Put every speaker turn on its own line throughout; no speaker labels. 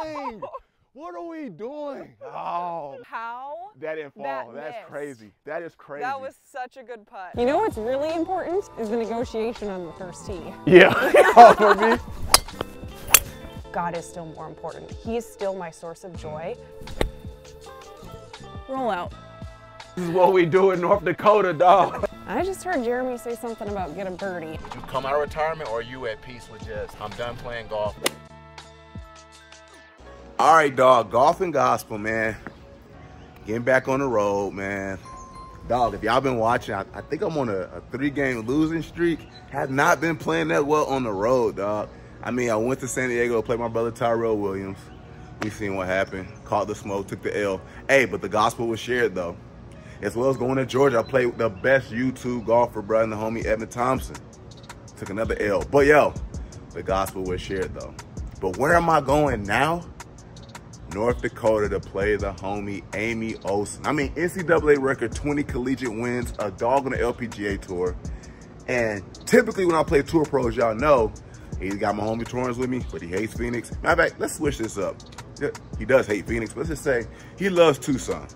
doing? What are we doing? Oh.
How?
That didn't fall. That's crazy. That is crazy.
That was such a good putt. You know what's really important is the negotiation on the first tee.
Yeah. Oh, for me?
God is still more important. He's still my source of joy. Roll out.
This is what we do in North Dakota, dog.
I just heard Jeremy say something about get a birdie.
You come out of retirement or are you at peace with just, I'm done playing golf?
All right, dog, golf and gospel, man. Getting back on the road, man. Dog, if y'all been watching, I think I'm on a 3-game losing streak. Have not been playing that well on the road, dog. I mean, I went to San Diego to play my brother Tyrell Williams. We seen what happened. Caught the smoke, took the L. Hey, but the gospel was shared, though. As well as going to Georgia, I played with the best YouTube golfer, bro, and the homie Evan Thompson. Took another L. But, yo, the gospel was shared, though. But where am I going now? North Dakota to play the homie Amy Olson. I mean, NCAA record 20 collegiate wins, a dog on the LPGA Tour. And typically when I play Tour Pros, y'all know, he's got my homie Torrance with me, but he hates Phoenix. Matter of fact, let's switch this up. He does hate Phoenix, but let's just say he loves Tucson.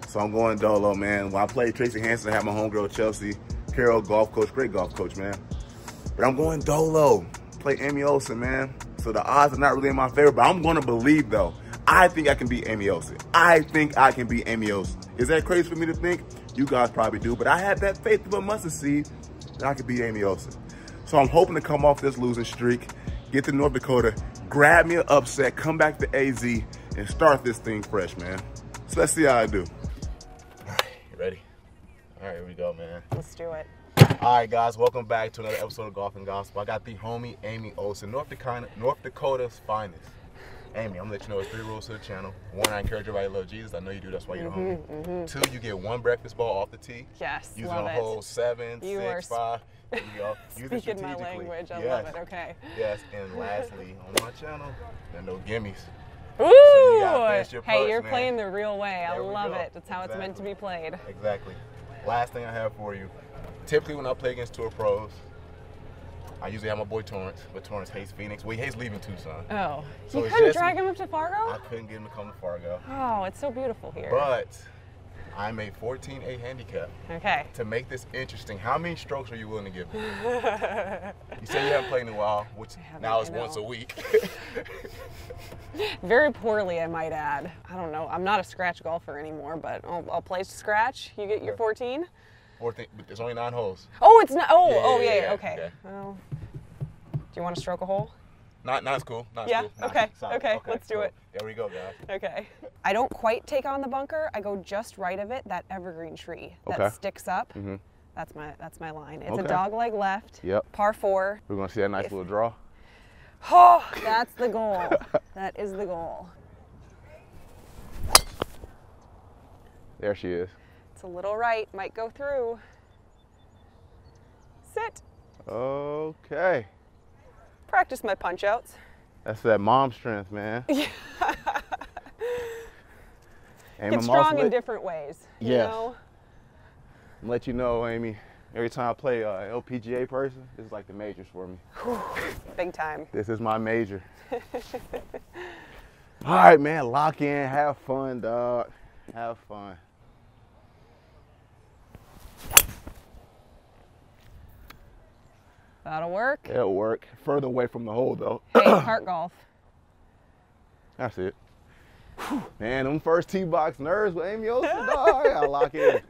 So I'm going dolo, man. When I played Tracy Hanson, I had my homegirl Chelsea Carroll, golf coach, great golf coach, man. But I'm going dolo, play Amy Olson, man. So the odds are not really in my favor, but I'm going to believe, though. I think I can beat Amy Olson. I think I can beat Amy Olson. Is that crazy for me to think? You guys probably do, but I have that faith of a mustard seed that I can beat Amy Olson. So I'm hoping to come off this losing streak, get to North Dakota, grab me an upset, come back to AZ, and start this thing fresh, man. So let's see how I do.
All right, you ready? All right, here we go, man.
Let's do it.
All right, guys, welcome back to another episode of Golf and Gospel. I got the homie Amy Olson, North Dakota's finest. Amy, I'm gonna let you know there's 3 rules to the channel. 1, I encourage everybody to love Jesus. I know you do, that's why you're the homie. 2, you get 1 breakfast ball off the tee.
Yes,
Use
love
it on hole 7, 6, 5. There you go. Use it
Speaking my
strategically.
language, I
yes.
love it, okay.
Yes, and lastly, on my channel, there are no gimmies.
Ooh!
So
hey, you're
man.
playing the real way. I
There we
love
go.
it. That's how it's meant to be played.
Exactly. Last thing I have for you. Typically when I play against Tour Pros, I usually have my boy Torrance, but Torrance hates Phoenix. Well, he hates leaving Tucson.
Oh.
So
you couldn't drag him up to Fargo?
I couldn't get him to come to Fargo.
Oh, it's so beautiful here.
But I'm a 14-8 handicap.
Okay.
To make this interesting, how many strokes are you willing to give me? You say you haven't played in a while, which now is once a week.
Very poorly, I might add. I don't know. I'm not a scratch golfer anymore, but I'll play scratch. You get your 14?
14, but there's only 9 holes.
Oh, it's not. Oh,
yeah,
okay. Well, do you want to stroke a hole?
Not's cool. Not's
yeah.
cool.
Okay.
Solid.
Okay. Let's do it.
There we go, guys.
Okay. I don't quite take on the bunker. I go just right of it. That evergreen tree that sticks up. That's my line. It's a dog-leg left.
Yep.
Par 4.
We're gonna see that nice little draw.
Oh, that's the goal. That is the goal.
There she is.
It's a little right. Might go through. Sit.
Okay.
Practice my punch outs.
That's that mom strength, man.
Yeah. It's strong in different ways.
Yes.
You know?
Let you know, Amy, every time I play LPGA person, this is like the majors for me.
Big time.
This is my major. All right, man, lock in, have fun, dog. Have fun.
That'll work.
It'll work. Further away from the hole, though.
Hey, cart golf.
That's it. Whew. Man, them first tee box nerves with Amy Olson, dog. I gotta lock in.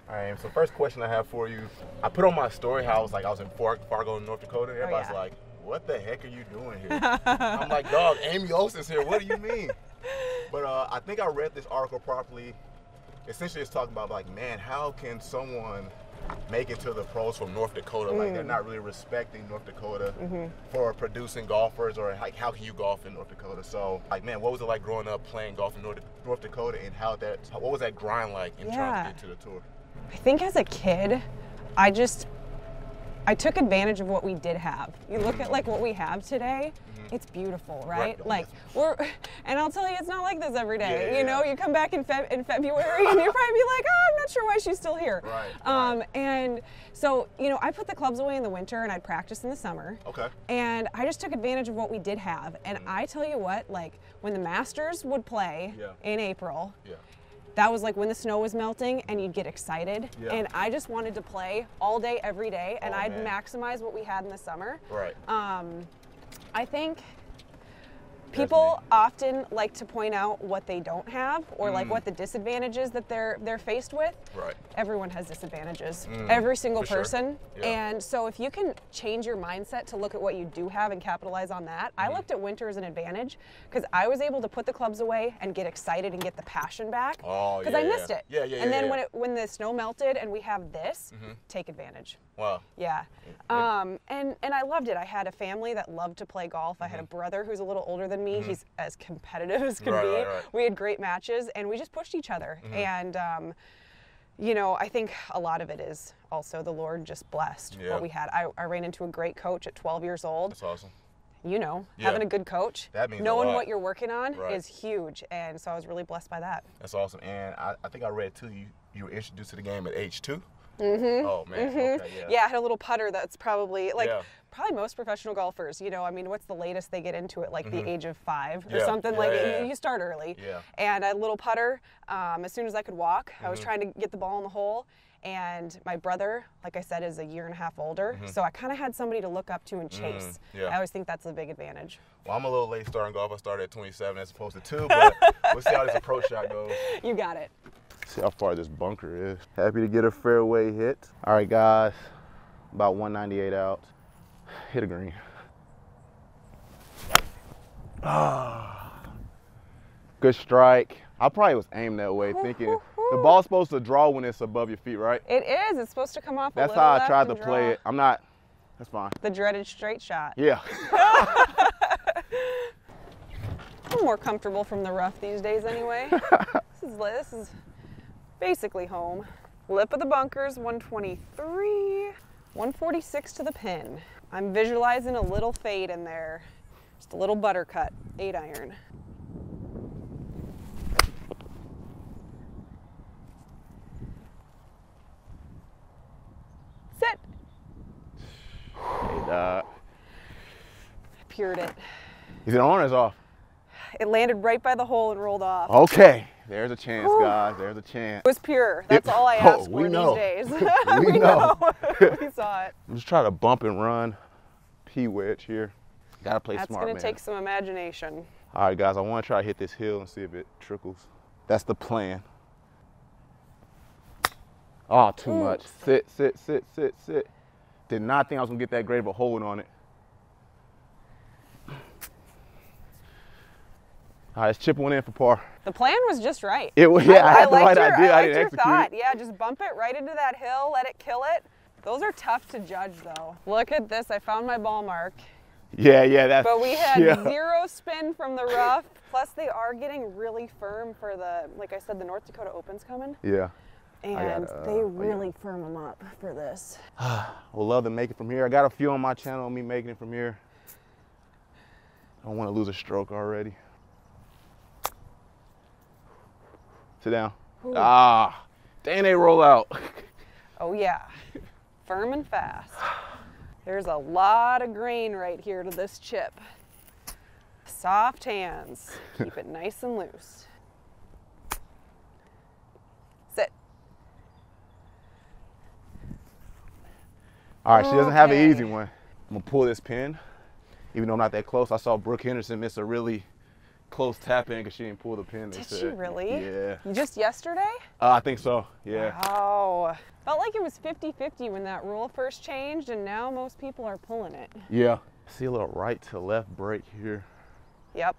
All right, so first question I have for you. I put on my story how I was in Fargo, North Dakota. Everybody's like, what the heck are you doing here? I'm like, dog, Amy Olson's here. What do you mean? But I think I read this article properly. Essentially, it's talking about like, man, how can someone make it to the pros from North Dakota? Like, they're not really respecting North Dakota for producing golfers, or like, how can you golf in North Dakota? So, like, man, what was it like growing up playing golf in North Dakota, and what was that grind like in trying to get to the tour?
I think as a kid, I just I took advantage of what we did have. You look at like what we have today, it's beautiful, right? Like and I'll tell you, it's not like this every day. You know, you come back in February and you're probably be like, oh, I'm not sure why she's still here. And so, you know, I put the clubs away in the winter and I'd practice in the summer. And I just took advantage of what we did have. And I tell you what, like when the Masters would play in April, that was like when the snow was melting and you'd get excited. And I just wanted to play all day, every day, and I'd maximize what we had in the summer. I think people often like to point out what they don't have or like what the disadvantages that they're faced with. Everyone has disadvantages. Every single person. And so if you can change your mindset to look at what you do have and capitalize on that, I looked at winter as an advantage because I was able to put the clubs away and get excited and get the passion back because I missed it. And then when the snow melted and we have this, take advantage. And I loved it. I had a family that loved to play golf. I had a brother who's a little older than me. He's as competitive as can be. We had great matches and we just pushed each other. And you know, I think a lot of it is also the Lord just blessed what we had. I ran into a great coach at 12 years old.
That's awesome.
You know, having a good coach,
that means
knowing what you're working on is huge. And so I was really blessed by that.
That's awesome. And I think I read too, you were introduced to the game at age 2. Oh man. Okay,
yeah, I had a little putter that's probably like probably most professional golfers, you know, I mean, what's the latest they get into it, like the age of 5 or something, like you start early. And I had a little putter, as soon as I could walk, I was trying to get the ball in the hole. And my brother, like I said, is a year and a half older, so I kind of had somebody to look up to and chase. I always think that's a big advantage.
Well, I'm a little late starting golf. I started at 27 as opposed to 2, but we'll see how this approach shot goes.
You got it.
See how far this bunker is. Happy to get a fairway hit. All right, guys, about 198 out. Hit a green. Good strike. I probably was aimed that way, thinking the ball's supposed to draw when it's above your feet, right?
It is. It's supposed to come off.
That's how I tried to play it. I'm not. That's fine.
The dreaded straight shot.
Yeah.
I'm more comfortable from the rough these days, anyway. This is basically home. Lip of the bunkers, 123, 146 to the pin. I'm visualizing a little fade in there. Just a little buttercut, 8-iron. Sit.
Hey, dog.
I pured it.
Is it on or is it off?
It landed right by the hole and rolled off.
Okay. There's a chance, guys. There's a chance.
It was pure. That's all I asked for these days.
We know.
We saw it.
I'm just trying to bump and run. P-wedge here. Gotta play smart, man.
That's going to take some imagination.
All right, guys. I want to try to hit this hill and see if it trickles. That's the plan. Oh, too much. Sit, sit, sit, sit, sit. Did not think I was going to get that great of a hold on it. All right, let's chip one in for par.
The plan was just right.
It was, yeah, I had the right idea.
I
didn't execute
thought. Yeah, just bump it right into that hill, let it kill it. Those are tough to judge, though. Look at this. I found my ball mark.
Yeah, that's.
But we had 0 spin from the rough. Plus, they are getting really firm for the, like I said, the North Dakota Open's coming.
Yeah.
And they really firm them up for this.
We'll love to make it from here. I got a few on my channel on me making it from here. I don't want to lose a stroke already. Sit down. Ooh. Ah, dang, they roll out.
Oh yeah, firm and fast. There's a lot of grain right here to this chip. Soft hands, keep it nice and loose. Sit.
All right, she doesn't have an easy one. I'm gonna pull this pin, even though I'm not that close. I saw Brooke Henderson miss a really close tap in because she didn't pull the pin.
Did she really?
Yeah.
Just yesterday?
I think so, yeah.
Wow. Felt like it was 50-50 when that rule first changed, and now most people are pulling it.
Yeah. See a little right to left break here.
Yep.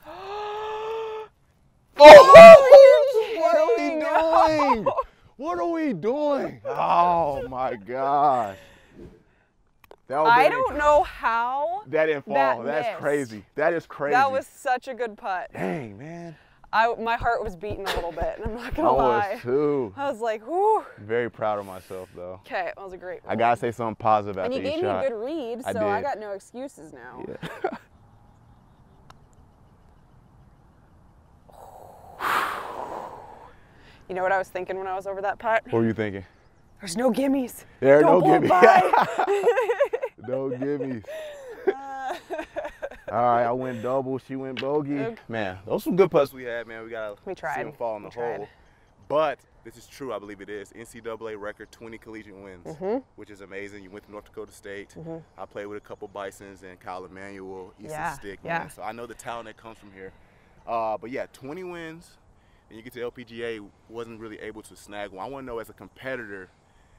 Oh! What are we doing? What are we doing? Oh my gosh.
I don't know how
that didn't fall. That's crazy. That is crazy.
That was such a good putt.
Dang, man.
my heart was beating a little bit, and I'm not gonna
I
lie.
was too.
I was like, whoo.
Very proud of myself though.
Okay, that was a great one.
I gotta say something positive after
and you
each
gave
shot.
me a good read, so I got no excuses now.
Yeah.
You know what I was thinking when I was over that putt?
What were you thinking?
There's no gimmies.
There are no
Don't blow
gimmies. No gimmies. All right, I went double, she went bogey. Man, those some good putts we had, man. We gotta see them fall in the hole. But this is true, I believe it is. NCAA record 20 collegiate wins, which is amazing. You went to North Dakota State. I played with a couple Bisons and Kyle Emanuel, Easton Stick, man. So I know the talent that comes from here. But yeah, 20 wins. And you get to LPGA, wasn't really able to snag one. I want to know, as a competitor,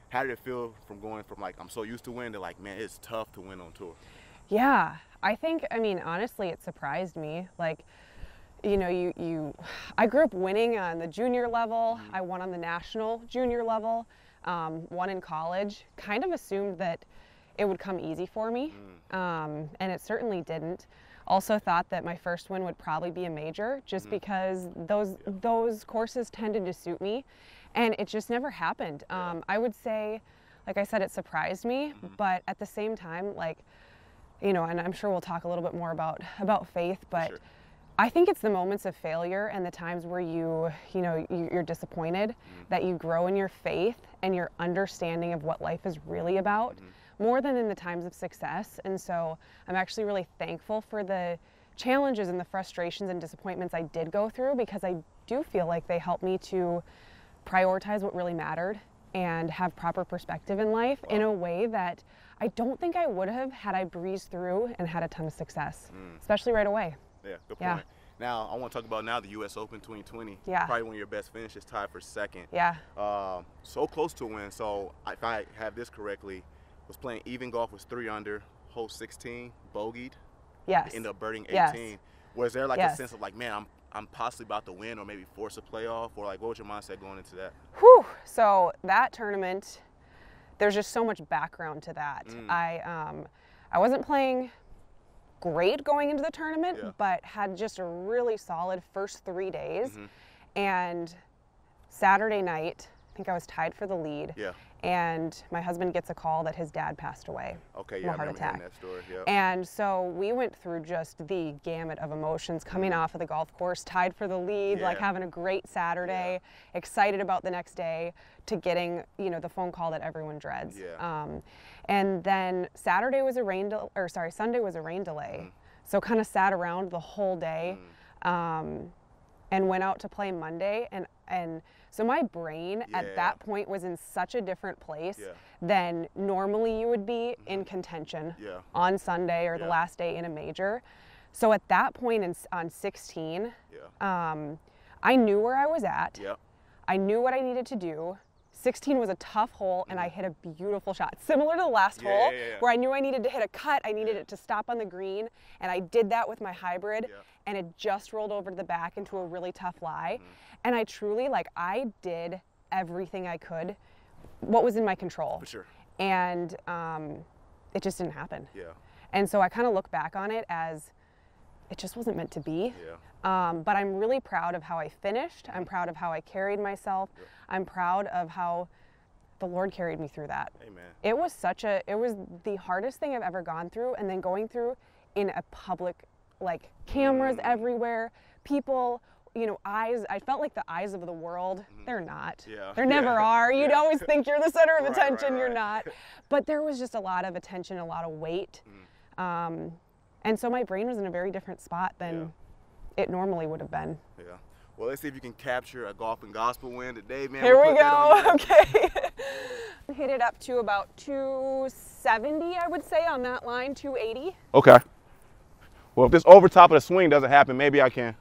how did it feel from going from like, I'm so used to winning, to like, man, it's tough to win on tour?
Yeah, I mean, honestly, it surprised me. Like, you know, I grew up winning on the junior level. I won on the national junior level, won in college. Kind of assumed that it would come easy for me, and it certainly didn't. Also thought that my first win would probably be a major, just because those courses tended to suit me, and it just never happened. I would say, like I said, it surprised me, but at the same time, like, you know, and I'm sure we'll talk a little bit more about faith, but I think it's the moments of failure and the times where you're disappointed that you grow in your faith and your understanding of what life is really about, more than in the times of success. And so I'm actually really thankful for the challenges and the frustrations and disappointments I did go through, because I do feel like they helped me to prioritize what really mattered and have proper perspective in life in a way that I don't think I would have had I breezed through and had a ton of success, especially right away.
Yeah, good point. Now, I want to talk about the U.S. Open 2020.
Yeah.
Probably one of your best finishes, tied for second.
Yeah.
So close to a win. So if I have this correctly, was playing even golf, was 3 under, hole 16, bogeyed.
Yes.
Ended up birding 18.
Yes.
Was there like a sense of like, man, I'm possibly about to win or maybe force a playoff, or like what was your mindset going into that?
Whew. So that tournament, there's just so much background to that. I wasn't playing great going into the tournament, but had just a really solid first 3 days. And Saturday night, I think I was tied for the lead. And my husband gets a call that his dad passed away from a heart attack. That story. And so we went through just the gamut of emotions coming off of the golf course, tied for the lead, like having a great Saturday, excited about the next day, to getting, you know, the phone call that everyone dreads. And then Sunday was a rain delay. So kind of sat around the whole day, and went out to play Monday, and so my brain at that point was in such a different place than normally you would be in contention on Sunday or the last day in a major. So at that point on 16, I knew where I was at. I knew what I needed to do. 16 was a tough hole, and I hit a beautiful shot, similar to the last hole, where I knew I needed to hit a cut, I needed it to stop on the green, and I did that with my hybrid, and it just rolled over to the back into a really tough lie. And I truly, like, I did everything I could, what was in my control. For sure. And it just didn't happen. And so I kind of look back on it as it just wasn't meant to be. But I'm really proud of how I finished. I'm proud of how I carried myself. I'm proud of how the Lord carried me through that. Amen. It was the hardest thing I've ever gone through, and then going through in a public, like cameras everywhere, people, you know, eyes. I felt like the eyes of the world. They're not. There never are. You'd always think you're the center of attention. You're not. But there was just a lot of attention, a lot of weight. And so my brain was in a very different spot than it normally would have been. Well, let's see if you can capture a golf and gospel win today, man. Here we go. Okay. Hit it up to about 270, I would say, on that line, 280.
Okay. Well, if this over top of the swing doesn't happen, maybe I can.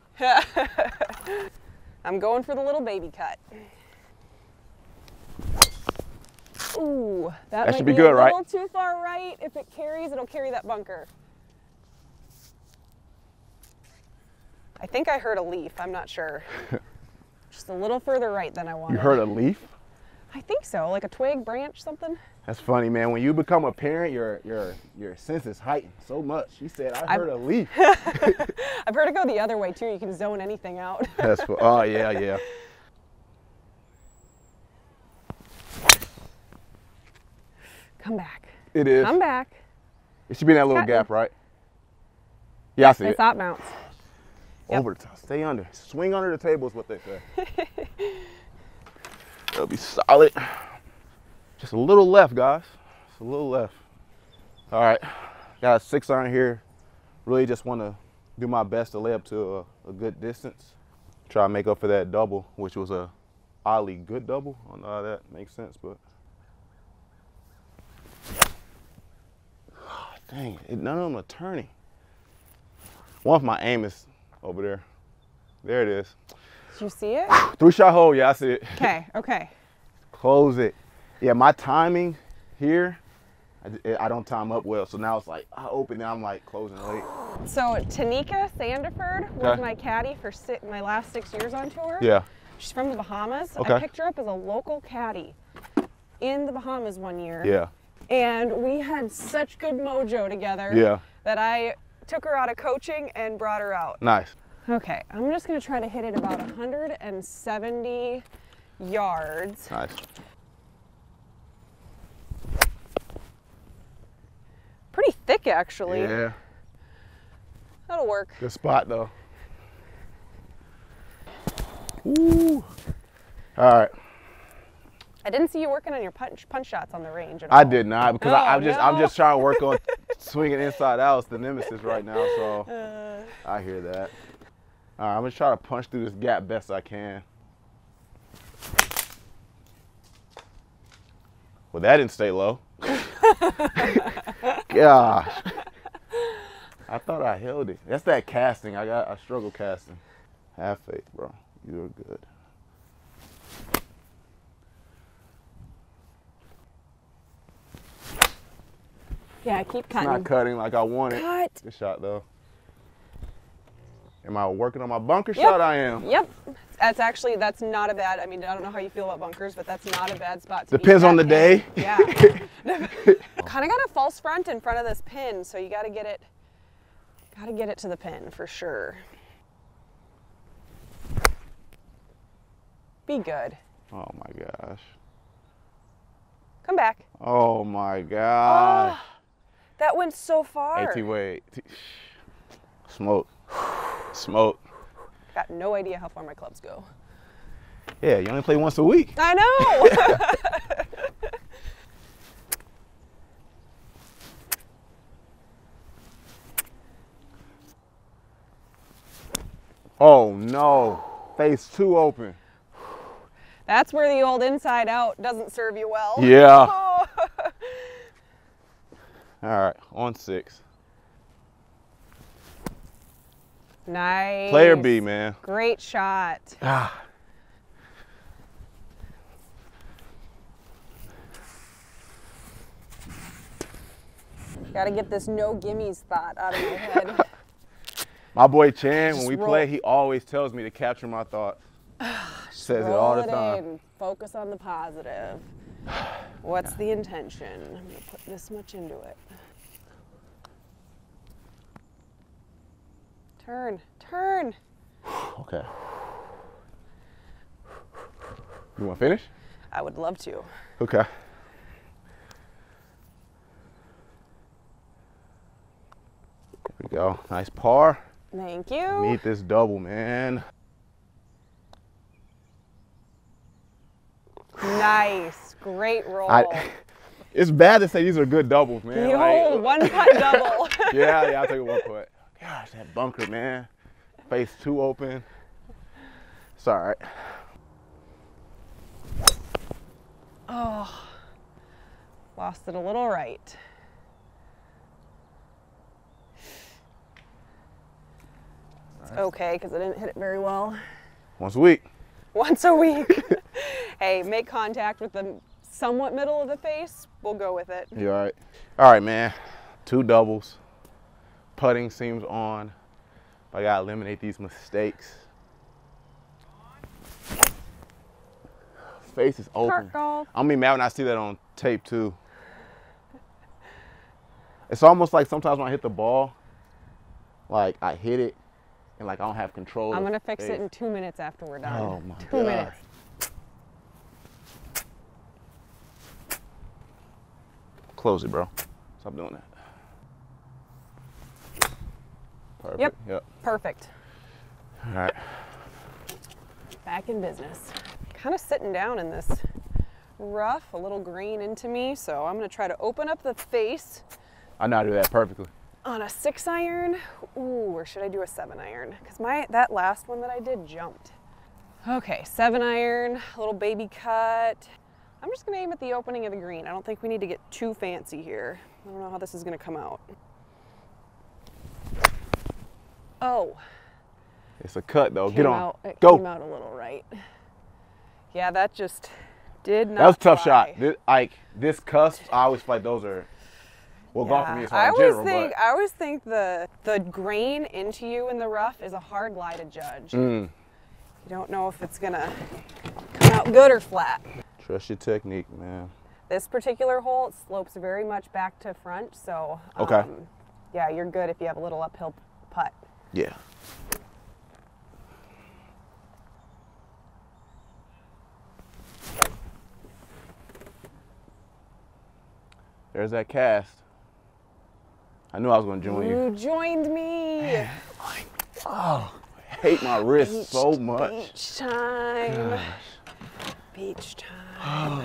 I'm going for the little baby cut. Ooh, that might be good, right? A little too far right. If it carries, it'll carry that bunker. I think I heard a leaf. I'm not sure. Just a little further right than I wanted.
You heard a leaf?
I think so, like a twig, branch, something.
That's funny, man. When you become a parent, your senses heighten so much. She said, I heard a leaf.
I've heard it go the other way too. You can zone anything out.
That's oh yeah, yeah.
Come back.
It is.
Come back.
It should be in that little gap, right? Yeah, I see it.
They thought bounce.
Over the top. Stay under. Swing under the table is what they say. It'll be solid. Just a little left, guys. Just a little left. All right. Got a 6-iron here. Really just want to do my best to lay up to a good distance. Try to make up for that double, which was a oddly good double. I don't know how that makes sense, but. Oh, dang it. None of them are turning. One of my aim is over there. There it is.
Did you see it?
3-shot hole, yeah, I see it.
Okay, okay.
Close it. Yeah, my timing here, I don't time up well. So now it's like, I open it, I'm like closing late.
So Taneka Sandiford was my caddy for my last 6 years on tour.
Yeah.
She's from the Bahamas.
Okay.
I picked her up as a local caddy in the Bahamas one year.
Yeah.
And we had such good mojo together.
Yeah.
That I took her out of coaching and brought her out.
Nice.
Okay, I'm just gonna try to hit it about 170 yards.
Nice.
Pretty thick, actually.
Yeah.
That'll work.
Good spot, though. Ooh. All right.
I didn't see you working on your punch shots on the range at all.
I did not, because I'm
no.
just trying to work on swinging inside out. It's the nemesis right now, so I hear that. All right, I'm gonna try to punch through this gap best I can. Well, that didn't stay low. Gosh. I thought I held it. That's that casting. I struggle casting. Have faith, bro. You're good.
Yeah, keep cutting.
It's not cutting like I wanted.
Cut.
Good shot, though. Am I working on my bunker shot? I am.
Yep. That's not a bad, I mean, I don't know how you feel about bunkers, but that's not a bad spot to
Depends on the day.
Yeah. Kind of got a false front in front of this pin, so you got to get it to the pin for sure. Be good.
Oh my gosh.
Come back.
Oh my gosh.
Oh, that went so far.
AT wait. Smoke. Smoke.
Got no idea how far my clubs go.
Yeah, you only play once a week.
I know.
Oh no. Face too open.
That's where the old inside out doesn't serve you well.
Yeah. All right, on 6.
Nice.
Player B, man.
Great shot.
Ah.
Got to get this no gimmies thought out of my head.
My boy Chan, when we
roll.
play, he always tells me to capture my thoughts. Says it all the time.
In. Focus on the positive. What's the intention? I'm going to put this much into it. Turn, turn.
Okay. You want to finish?
I would love to.
Okay. There we go. Nice par.
Thank you.
Need this double, man.
Nice. Great roll.
It's bad to say these are good doubles, man.
The old one putt double.
Yeah, I'll take a 1 putt. Gosh, that bunker, man. Face too open. It's all right.
Oh, lost it a little right. It's okay, because I didn't hit it very well.
Once a week.
Once a week. Hey, make contact with the somewhat middle of the face. We'll go with it.
You all right? All right, man. 2 doubles. Putting seems on. I gotta eliminate these mistakes. face is open.
Park golf.
I'm gonna be mad when I see that on tape too. It's almost like sometimes when I hit the ball, like I hit it and like I don't have control.
I'm gonna fix it in 2 minutes after we're done.
Oh my
2 minutes.
Close it, bro. Stop doing that. Perfect.
Yep. Perfect.
All right.
Back in business. Kind of sitting down in this rough, a little green into me, so I'm gonna try to open up the face.
I know how to do that perfectly. On
a 6-iron, ooh, or should I do a 7-iron? Because that last one that I did jumped. Okay, 7-iron, a little baby cut. I'm just gonna aim at the opening of the green. I don't think we need to get too fancy here. I don't know how this is gonna come out. Oh.
It's a cut though, get on,
it
go.
Came out a little right. Yeah, that just did not
That was a tough
fly.
shot. Like this cusp, I always feel like those are, well, golf for me is hard
I
in general,
always think the grain into you in the rough is a hard lie to judge. You don't know if it's gonna come out good or flat.
Trust your technique, man.
This particular hole, it slopes very much back to front, so
okay.
Yeah, you're good if you have a little uphill putt.
Yeah. There's that cast. I knew I was going to join you.
You joined me.
Man, oh, I hate my wrist so much.
Beach time. Gosh. Beach time.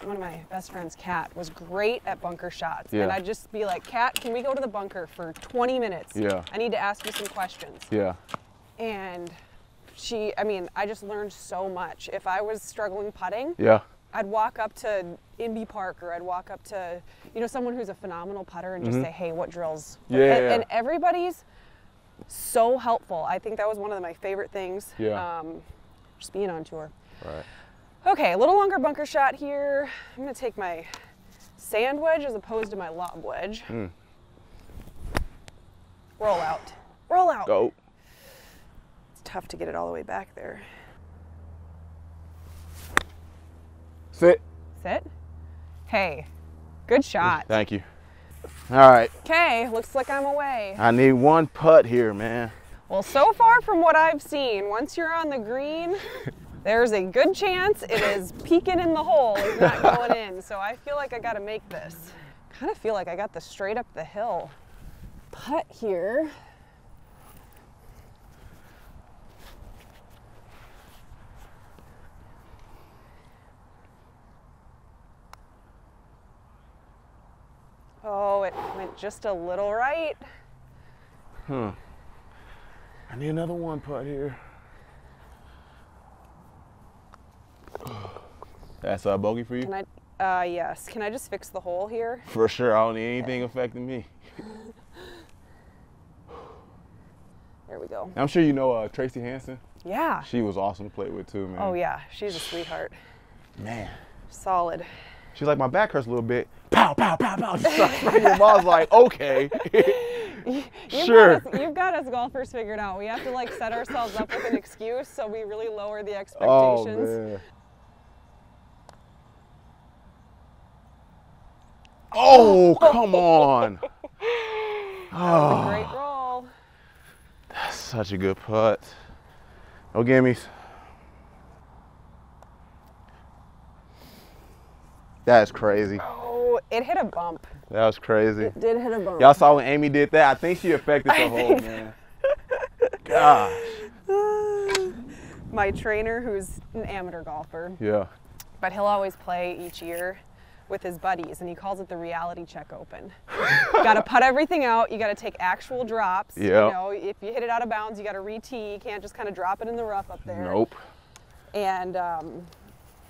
One of my best friends, Kat, was great at bunker shots.
Yeah.
And I'd just be like, Kat, can we go to the bunker for 20 minutes?
Yeah.
I need to ask you some questions.
Yeah.
And I just learned so much. If I was struggling putting,
yeah,
I'd walk up to Inby Park, or I'd walk up to, someone who's a phenomenal putter and just say, hey, what drills?
Yeah.
And everybody's so helpful. I think that was one of my favorite things.
Yeah.
Just being on tour.
Right.
Okay, a little longer bunker shot here. I'm gonna take my sand wedge as opposed to my lob wedge. Roll out. Roll out.
Go.
It's tough to get it all the way back there.
Sit.
Sit. Hey, good shot.
Thank you. All right.
Okay, looks like I'm away.
I need one putt here, man.
Well, so far from what I've seen, once you're on the green, there's a good chance it is peeking in the hole. It's not going in. So I feel like I got to make this. Kind of feel like I got the straight up the hill putt here. Oh, it went just a little right.
I need another one putt here. That's a bogey for you?
Can I, yes. Can I just fix the hole here?
For sure. I don't need anything affecting me.
There we go.
I'm sure you know Tracy Hanson.
Yeah.
She was awesome to play with too, man.
Oh yeah, she's a sweetheart.
Man.
Solid.
She's like, my back hurts a little bit. Pow, pow, pow, pow. Just starts spraying. I was like, okay. Sure.
You've got us golfers figured out. We have to like set ourselves up with an excuse, so we really lower the
Oh,
expectations.
man. Oh, come on.
That was a great roll.
That's such a good putt. No gimmies. That's crazy.
Oh, it hit a bump.
That was crazy.
It did hit a bump.
Y'all saw when Amy did that? I think she affected the hole, man. Gosh.
My trainer, who's an amateur golfer,
Yeah.
but he'll always play each year with his buddies, and he calls it the reality check open. You got to putt everything out. You got to take actual drops.
Yeah.
You know, if you hit it out of bounds, you got to re-tee. You can't just kind of drop it in the rough up there.
Nope.
And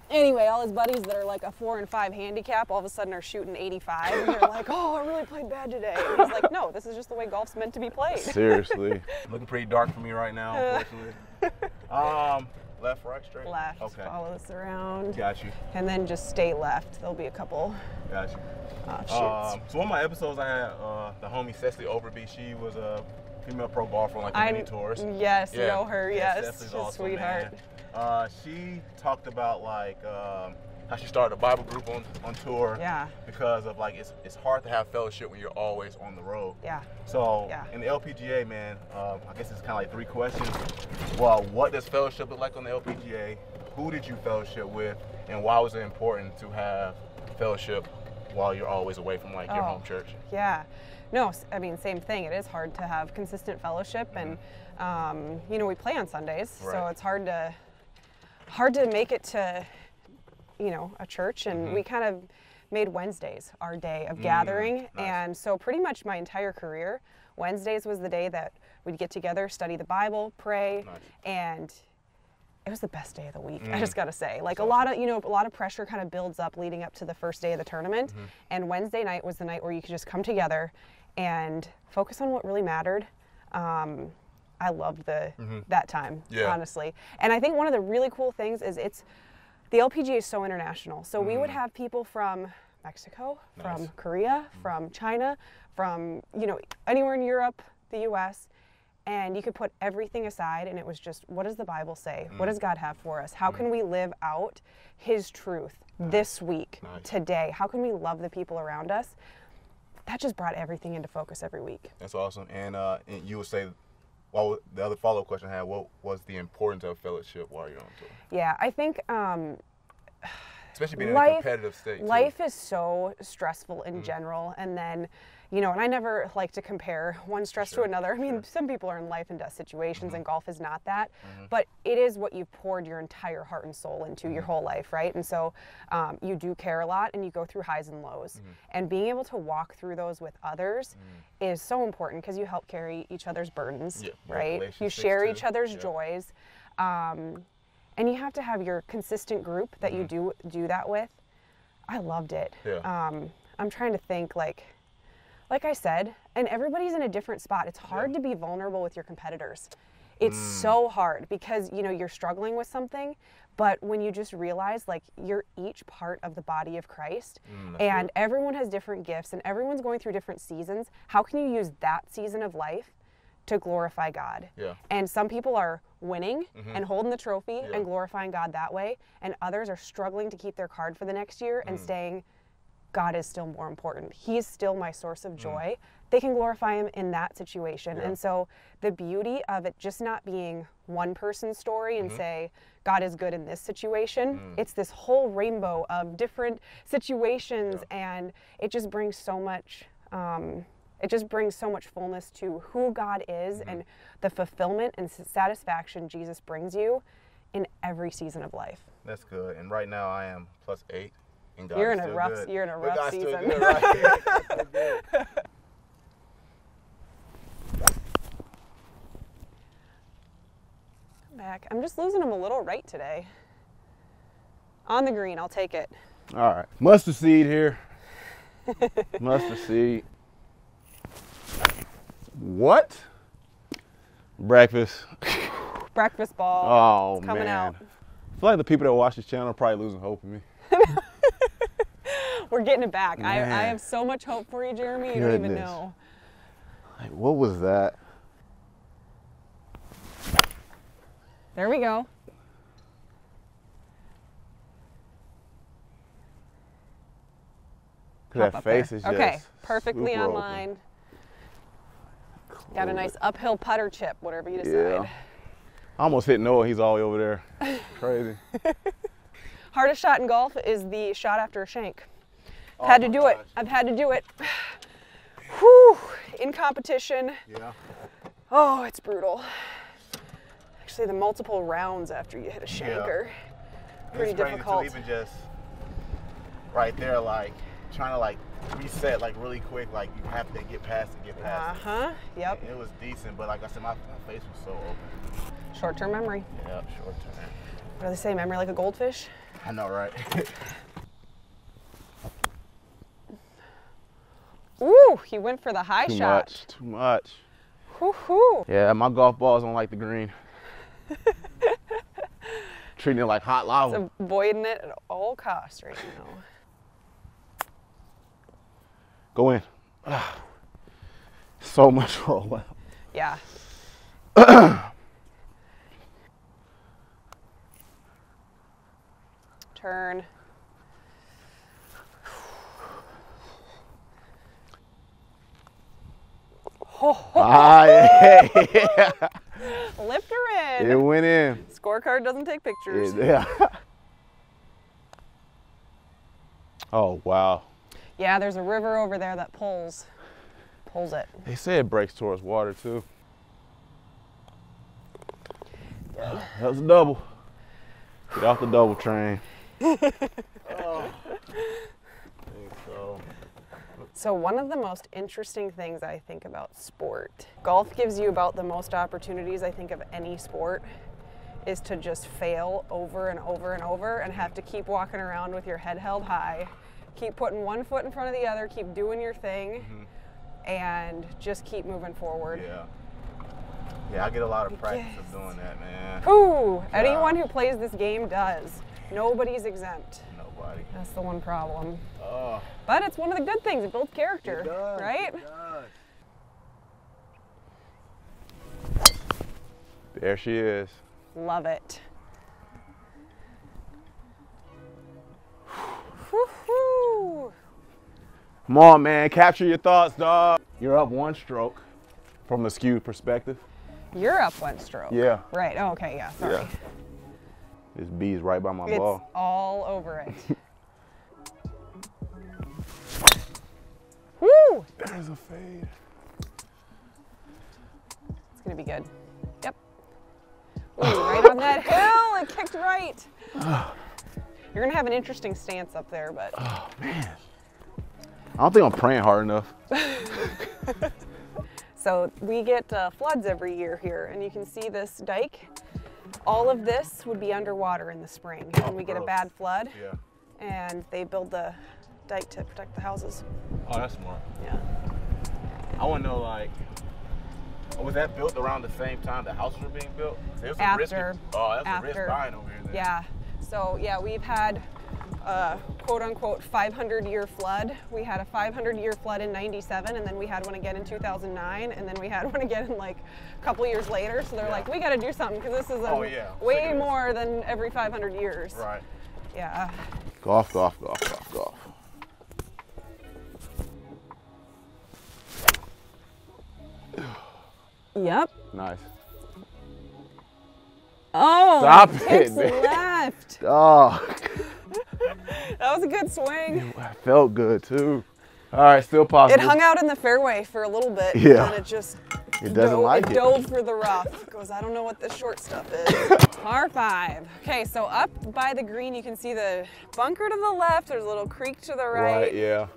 anyway, all his buddies that are like a 4 and 5 handicap all of a sudden are shooting 85, and they're like, "Oh, I really played bad today." And he's like, "No, this is just the way golf's meant to be played."
Seriously. Looking pretty dark for me right now, unfortunately. Left, right, straight?
Left.
Okay.
Follow this around.
Got you.
And then just stay left. There'll be a couple
Got you.
offshoots.
So one of my episodes I had the homie Cecily Overby. She was a female pro golfer on like the mini tours.
Yes,
Yeah.
know her.
Yeah,
Yes,
Cecily's
she's a
awesome,
sweetheart.
man. She talked about like how she started a Bible group on tour.
Yeah.
Because of like it's hard to have fellowship when you're always on the road.
Yeah.
So in the LPGA, man, I guess it's kind of like 3 questions. Well, what does fellowship look like on the LPGA? Who did you fellowship with, and why was it important to have fellowship while you're always away from like your home church?
Yeah. No, I mean, same thing. It is hard to have consistent fellowship, and you know, we play on Sundays, so it's hard to make it to, you know, a church, and we kind of made Wednesdays our day of gathering. And so pretty much my entire career, Wednesdays was the day that we'd get together, study the Bible, pray, and it was the best day of the week. I just gotta say, like a lot of pressure kind of builds up leading up to the first day of the tournament, and Wednesday night was the night where you could just come together and focus on what really mattered. I loved that time, honestly. And I think one of the really cool things is the LPGA is so international. So we would have people from Mexico, from Korea, from China, from, you know, anywhere in Europe, the US, and you could put everything aside and it was just, what does the Bible say? What does God have for us? How can we live out His truth this week, today? How can we love the people around us? That just brought everything into focus every week.
That's awesome. And you would say, well, the other follow-up question I had, what was the importance of fellowship while you're on tour?
Yeah, I think
especially being in a competitive state.
Life is so stressful in general, and then, you know, and I never like to compare one stress to another. I mean, some people are in life and death situations, and golf is not that, but it is what you've poured your entire heart and soul into your whole life, right? And so you do care a lot, and you go through highs and lows, and being able to walk through those with others is so important because you help carry each other's burdens, right? You share each other's joys, and you have to have your consistent group that you do that with. I loved it. I'm trying to think, like I said, and everybody's in a different spot. It's hard to be vulnerable with your competitors. It's so hard because, you know, you're struggling with something, but when you just realize like you're each part of the body of Christ, and everyone has different gifts and everyone's going through different seasons, how can you use that season of life to glorify God? And some people are winning and holding the trophy and glorifying God that way, and others are struggling to keep their card for the next year and staying, God is still more important. He is still my source of joy. They can glorify Him in that situation. And so the beauty of it just not being one person's story and say, God is good in this situation, it's this whole rainbow of different situations, and it just brings so much fullness to who God is and the fulfillment and satisfaction Jesus brings you in every season of life.
That's good. And right now I am +8.
You're in a rough season.
Good, right?
Come back. I'm just losing them a little right today. On the green, I'll take it.
All right. Mustard seed here. Mustard seed. What? Breakfast.
Breakfast ball.
Oh,
it's coming out.
I feel like the people that watch this channel are probably losing hope in me.
We're getting it back. I have so much hope for you, Jeremy. You don't even know.
Like, what was that?
There we go.
That face is just
okay, perfectly
super
online. Got a nice uphill putter chip, whatever you decide.
Yeah. I almost hit Noah. He's all the way over there. Crazy.
Hardest shot in golf is the shot after a shank. Had to do it. I've had to do it. Whew. In competition.
Yeah.
Oh, it's brutal. Actually, the multiple rounds after you hit a shanker, pretty difficult.
Too, even just right there, like trying to like reset like really quick, like you have to get past it,
Yep.
It was decent, but like I said, my face was so open.
Short-term memory.
Yeah, short-term.
What do they say, memory like a goldfish?
I know, right?
Ooh, he went for the high shot.
Too much.
Woo-hoo.
Yeah, my golf balls don't like the green. Treating it like hot lava.
It's avoiding it at all costs right now.
Go in. So much rollout.
Yeah.
Ah, yeah.
Lift her in.
It went in.
Scorecard doesn't take pictures.
Yeah. Oh, wow.
Yeah, there's a river over there that pulls it.
They say it breaks towards water, too.
Good.
That was a double. Get off the double train.
So one of the most interesting things I think about sport, golf gives you about the most opportunities I think of any sport, is to just fail over and over and over and have to keep walking around with your head held high, keep putting one foot in front of the other, keep doing your thing, and just keep moving forward.
Yeah. Yeah, I get a lot of practice of doing that, man.
Ooh, anyone who plays this game does. Nobody's exempt.
Nobody.
That's the one problem.
Oh.
But it's one of the good things. It builds character, right?
It does.
There she is.
Love it. Woo-hoo.
Come on, man. Capture your thoughts, dog. You're up one stroke from the skewed perspective.
You're up one stroke.
Yeah.
Right. Oh, okay. Yeah. Sorry.
Yeah. This bee's right by my
It's
ball.
all over it. Woo!
There's a fade.
It's gonna be good. Yep. Ooh, right on that hill. It kicked right. You're gonna have an interesting stance up there, but.
Oh man. I don't think I'm praying hard enough.
So we get floods every year here, and you can see this dike. All of this would be underwater in the spring when we get a bad flood.
Yeah.
And they build the dike to protect the houses.
Oh, that's smart.
Yeah.
I want to know, like, was that built around the same time the houses were being built? There was a risk. Oh, that's a risk buying over here then.
Yeah. So yeah, we've had quote unquote 500-year flood. We had a 500-year flood in '97, and then we had one again in 2009, and then we had one again in like a couple years later. So they're like, we got to do something because this is way more than every 500 years.
Right.
Yeah.
Golf, golf, golf, golf, golf.
Yep.
Nice.
Oh,
stop
it,
it, man.
left.
Oh.
That was a good swing.
It felt good too. All right, still possible.
It hung out in the fairway for a little bit,
yeah.
and it just
dove
for the rough. Because I don't know what this short stuff is. Par 5. Okay, so up by the green, you can see the bunker to the left. There's a little creek to the right.
Right, yeah.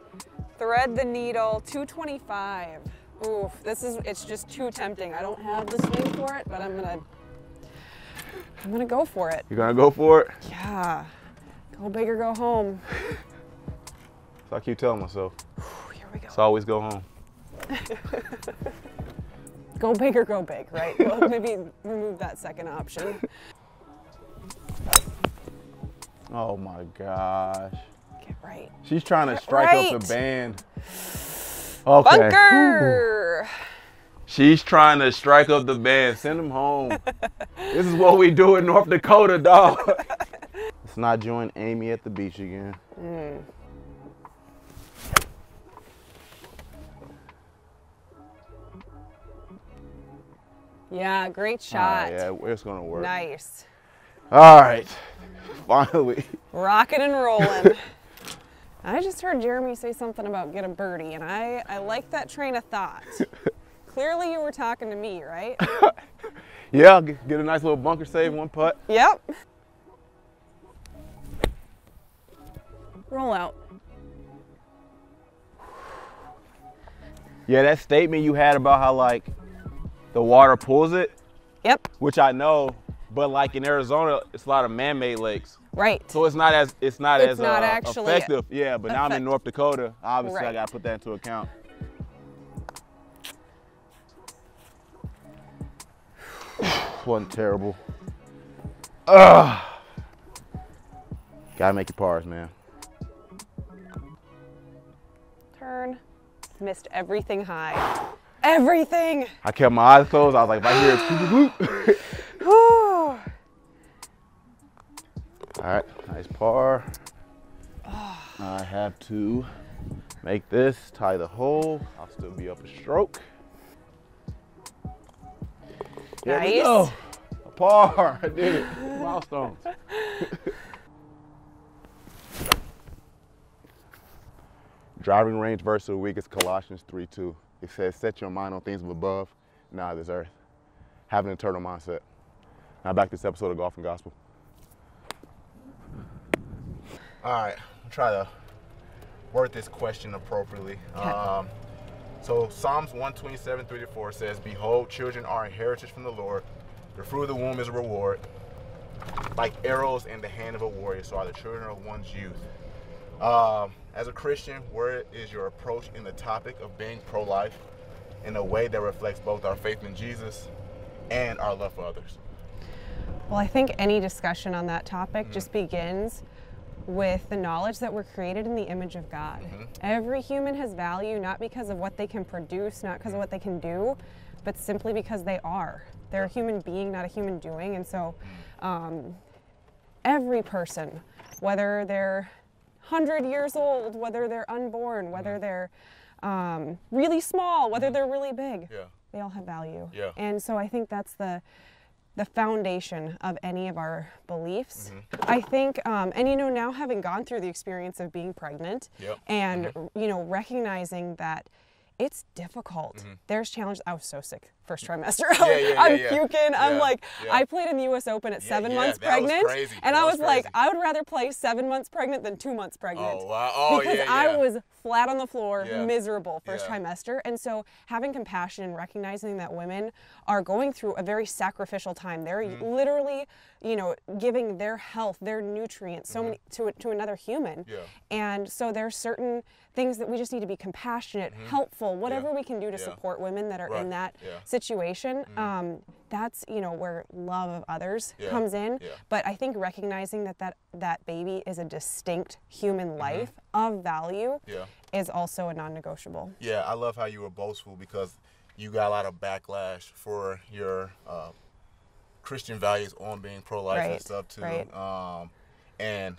Thread the needle, 225. Oof, it's just too tempting. I don't have the swing for it, but I'm gonna go for it.
You're gonna go for it?
Yeah. Go big or go home.
So I keep telling myself.
Here we go.
So always go home.
Go big or go big, right? Well, maybe remove that second option.
Oh my gosh.
Get right.
She's trying to strike up the band. Okay.
Bunker!
Whew. She's trying to strike up the band. Send them home. This is what we do in North Dakota, dog. Let's not join Amy at the beach again.
Yeah, great shot.
Yeah, it's gonna work.
Nice.
All right, finally.
Rocking and rolling. I just heard Jeremy say something about get a birdie, and I like that train of thought. Clearly you were talking to me, right?
Yeah, get a nice little bunker save, one putt.
Yep. Roll out.
Yeah, that statement you had about how like the water pulls it.
Yep.
Which I know, but like in Arizona, it's a lot of man-made lakes.
Right.
So it's not as
actually
effective. Yeah, but now I'm in North Dakota. Obviously, I gotta put that into account. Wasn't terrible. Ugh. Gotta make your pars, man.
Turn. Missed everything high. Everything.
I kept my eyes closed. I was like, if I hear it, whoop. All right, nice par. I have to make this, tie the hole. I'll still be up a stroke.
There
Nice.
we go. A par. I did it. Milestones. Driving range verse of the week is Colossians 3:2. It says, set your mind on things of above, not of this earth. Have an eternal mindset. Now back to this episode of Golf and Gospel. All right, I'll try to word this question appropriately. So Psalms 127, 3-4 says, behold, children are a heritage from the Lord. The fruit of the womb is a reward. Like arrows in the hand of a warrior, so are the children of one's youth. As a Christian, where is your approach in the topic of being pro-life in a way that reflects both our faith in Jesus and our love for others?
Well, I think any discussion on that topic just begins with the knowledge that we're created in the image of God. Every human has value, not because of what they can produce, not because of what they can do, but simply because they are. They're a human being, not a human doing. And so every person, whether they're 100 years old, whether they're unborn, whether they're really small, whether they're really big, they all have value. And so I think that's the foundation of any of our beliefs. I think, and you know, now having gone through the experience of being pregnant and, you know, recognizing that it's difficult. There's challenges. I was so sick first trimester. I'm puking. I'm like, I played in the US Open at 7 months pregnant.
Was crazy.
And I was like, I would rather play 7 months pregnant than 2 months pregnant.
Oh, wow. Oh,
because I was flat on the floor, miserable first trimester. And so having compassion and recognizing that women are going through a very sacrificial time. They're literally, you know, giving their health, their nutrients, so many to another human. And so there's certain things that we just need to be compassionate, helpful, whatever we can do to support women that are in that situation. That's, you know, where love of others comes in. But I think recognizing that baby is a distinct human life of value is also a non-negotiable.
Yeah, I love how you were boastful because you got a lot of backlash for your Christian values on being pro-life and stuff too. And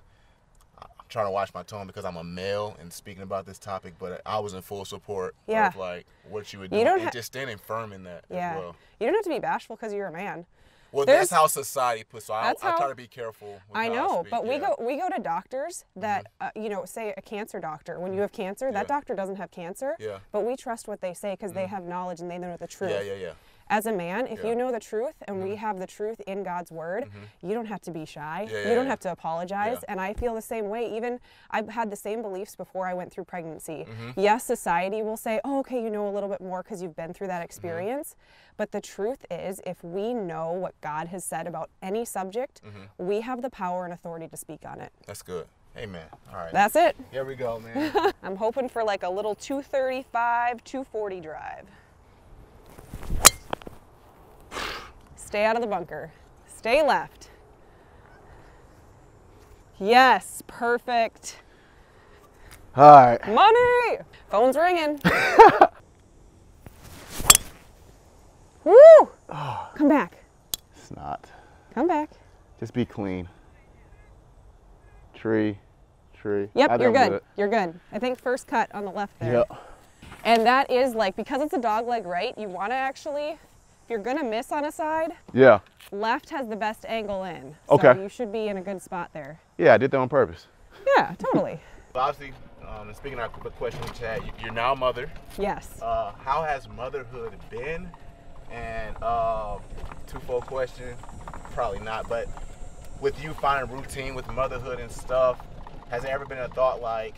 I'm trying to watch my tone because I'm a male and speaking about this topic, but I was in full support of like what you were doing and just standing firm in that as well.
You don't have to be bashful because you're a man.
Well, that's how society puts. So I try to be careful. With
I
how
know,
speak.
but we go to doctors that you know, say a cancer doctor. When you have cancer, that doctor doesn't have cancer. But we trust what they say because they have knowledge and they know the truth. As a man, if you know the truth and we have the truth in God's word, you don't have to be shy. You don't have to apologize. And I feel the same way. Even I've had the same beliefs before I went through pregnancy. Yes, society will say, oh, okay, you know a little bit more because you've been through that experience. But the truth is, if we know what God has said about any subject, we have the power and authority to speak on it.
That's good. Amen. All right.
That's it.
Here we go, man.
I'm hoping for like a little 235, 240 drive. Stay out of the bunker. Stay left. Yes, perfect.
All right.
Money! Phone's ringing. Woo! Come back.
It's not.
Come back.
Just be clean. Tree.
Yep, you're good. You're good. I think first cut on the left there.
Yep.
And that is like, because it's a dog leg right, you want to actually, if you're going to miss on a side, left has the best angle in. So you should be in a good spot there.
Yeah, I did that on purpose.
Yeah, totally.
Obviously, and speaking of our question in chat, you're now a mother.
Yes.
How has motherhood been? And twofold question, probably not, but with you finding routine with motherhood and stuff, has there ever been a thought like,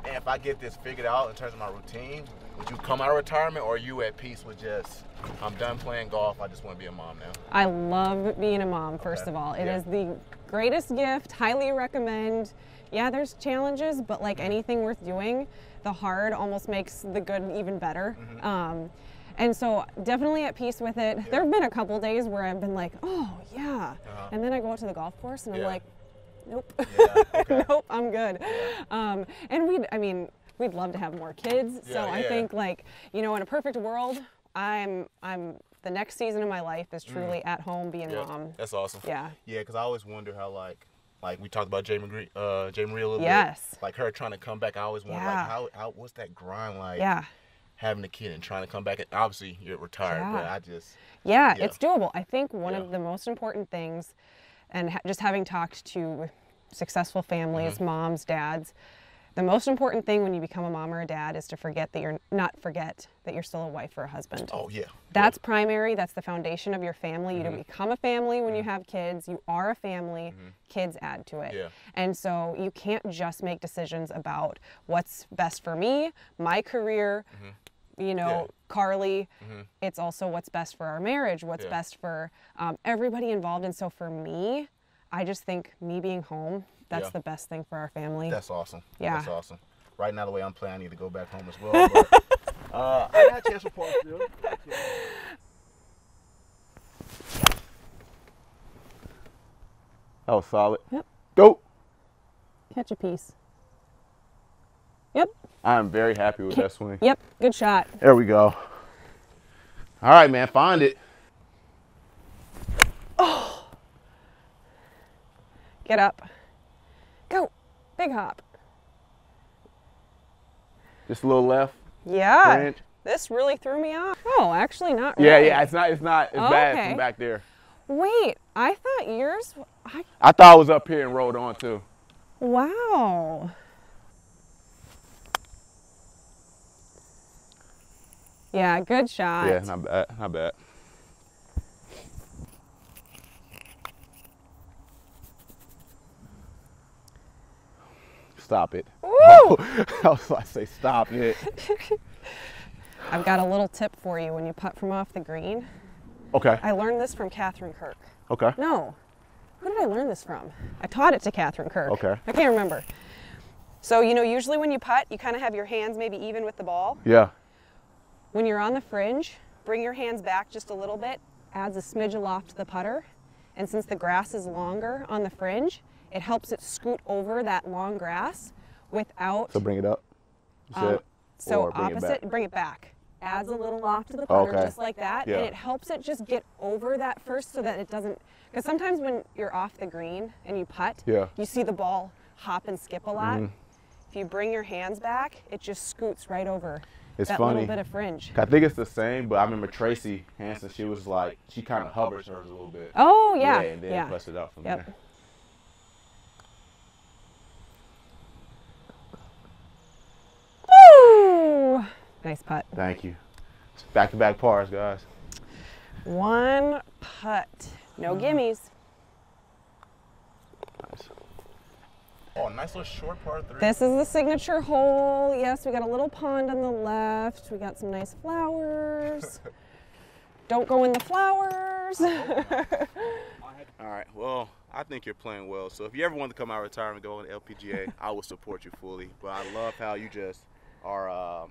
man, if I get this figured out in terms of my routine, would you come out of retirement, or are you at peace with just, I'm done playing golf, I just want to be a mom now?
I love being a mom, first of all. It is the greatest gift, highly recommend. Yeah, there's challenges, but like anything worth doing, the hard almost makes the good even better. And so definitely at peace with it. There have been a couple days where I've been like, oh yeah. And then I go out to the golf course and I'm like, nope. Nope, I'm good. And we'd love to have more kids. So I think, like, you know, in a perfect world, I'm the next season of my life is truly at home being mom.
That's awesome.
Yeah,
because I always wonder how like we talked about J. Marie a little bit. Like her trying to come back, I always wonder like how what's that grind like? having a kid and trying to come back? And obviously, you're retired, but I just...
Yeah, it's doable. I think one of the most important things, and just having talked to successful families, moms, dads, the most important thing when you become a mom or a dad is to forget that you're still a wife or a husband.
Oh, yeah.
That's primary. That's the foundation of your family. You don't become a family when you have kids. You are a family. Kids add to it.
Yeah.
And so you can't just make decisions about what's best for me, my career, you know, Carly. It's also what's best for our marriage, what's best for everybody involved. And so for me, I just think me being home, that's the best thing for our family.
That's awesome.
Yeah.
That's awesome. Right now, the way I'm playing, I need to go back home as well. But, I got a chance for part two. That was solid.
Yep.
Go.
Catch a piece. Yep.
I'm very happy with that swing.
Yep. Good shot.
There we go. All right, man. Find it.
Oh. Get up. Go. Big hop.
Just a little left.
Yeah.
Branch.
This really threw me off. Oh, actually not really.
Yeah. It's bad from back there.
Wait, I thought yours...
I thought it was up here and rolled on too.
Wow. Yeah, good shot.
Yeah, not bad. Not bad. Stop it.
Woo!
I was like, say stop it.
I've got a little tip for you when you putt from off the green.
Okay.
I learned this from Catherine Kirk.
Okay.
No. Who did I learn this from? I taught it to Catherine Kirk.
Okay.
I can't remember. So, you know, usually when you putt, you kind of have your hands maybe even with the ball.
Yeah.
When you're on the fringe, bring your hands back just a little bit, adds a smidge of loft to the putter. And since the grass is longer on the fringe, it helps it scoot over that long grass without...
So bring it up?
So opposite, bring it back. Adds a little loft to the putter, just like that.
Yeah.
And it helps it just get over that first so that it doesn't... Because sometimes when you're off the green and you putt, you see the ball hop and skip a lot. If you bring your hands back, it just scoots right over that little bit of fringe.
I think it's the same, but I remember Tracy Hanson, she was like, she kind of hovers hers a little bit.
Oh, yeah.
And then press it up from there.
Woo! Nice putt.
Thank you. It's back-to-back pars, guys.
One putt. No gimmies.
Nice. Oh, nice little short par 3.
This is the signature hole. Yes, we got a little pond on the left. We got some nice flowers. Don't go in the flowers.
All right, well, I think you're playing well. So if you ever want to come out of retirement and go on the LPGA, I will support you fully. But I love how you just are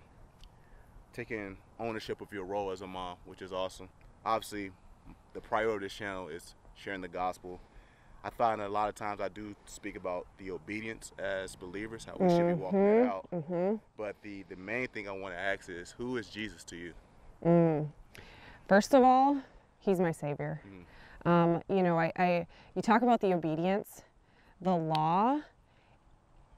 taking ownership of your role as a mom, which is awesome. Obviously, the priority of this channel is sharing the gospel. I find that a lot of times I do speak about the obedience as believers, how we should be walking it out. But the main thing I want to ask is, who is Jesus to you?
First of all, he's my Savior. You know, you talk about the obedience. The law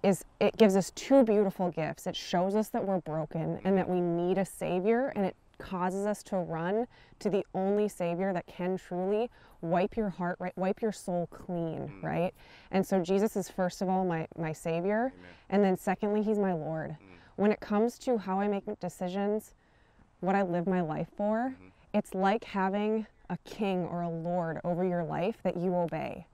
it gives us two beautiful gifts. It shows us that we're broken and that we need a Savior, and it causes us to run to the only Savior that can truly wipe your heart, right, wipe your soul clean, right? And so Jesus is first of all my Savior, and then secondly, he's my Lord. When it comes to how I make decisions, what I live my life for, it's like having a king or a Lord over your life that you obey.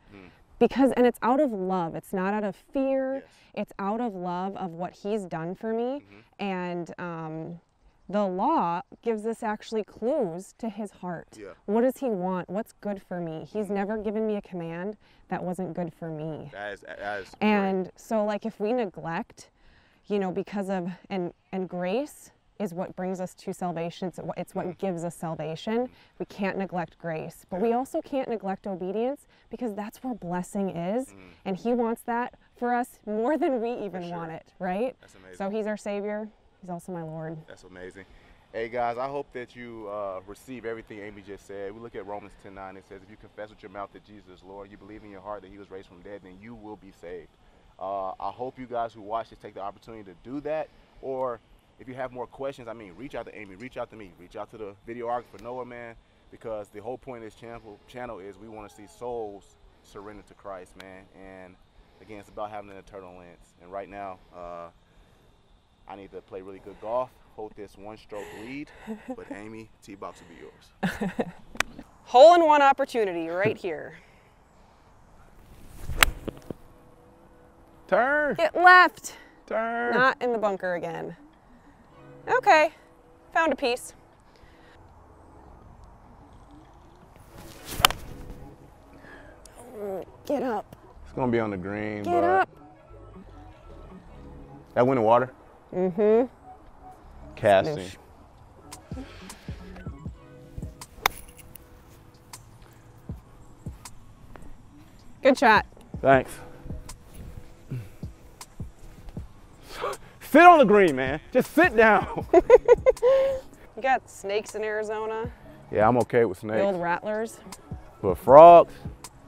And it's out of love. It's not out of fear. It's out of love of what he's done for me. And the law gives us actually clues to his heart. What does he want? What's good for me? He's never given me a command that wasn't good for me.
That is
and
great.
So like if we neglect, you know, because of, and grace is what brings us to salvation. It's what gives us salvation. We can't neglect grace, but we also can't neglect obedience, because that's where blessing is. And he wants that for us more than we even want it, right?
That's amazing.
So he's our Savior. He's also my Lord.
That's amazing. Hey guys, I hope that you receive everything Amy just said. We look at Romans 10:9. It says, if you confess with your mouth that Jesus is Lord, you believe in your heart that he was raised from the dead, then you will be saved. I hope you guys who watch this take the opportunity to do that, or
if you have more questions, I mean, reach out to Amy, reach out to me, reach out to the videographer Noah, man, because the whole point of this channel is we want to see souls surrender to Christ, man. And again, it's about having an eternal lens. And right now, I need to play really good golf, hold this 1-stroke lead, but Amy, tee box will be yours.
Hole-in-one opportunity right here.
Turn.
Get left.
Turn.
Not in the bunker again. Okay, found a piece. Get up.
It's gonna be on the green.
Get up.
That went in water?
Mm-hmm.
Casting.
Snoosh. Good shot.
Thanks. Sit on the green, man. Just sit down.
You got snakes in Arizona?
Yeah, I'm okay with
The
snakes.
old rattlers?
But frogs?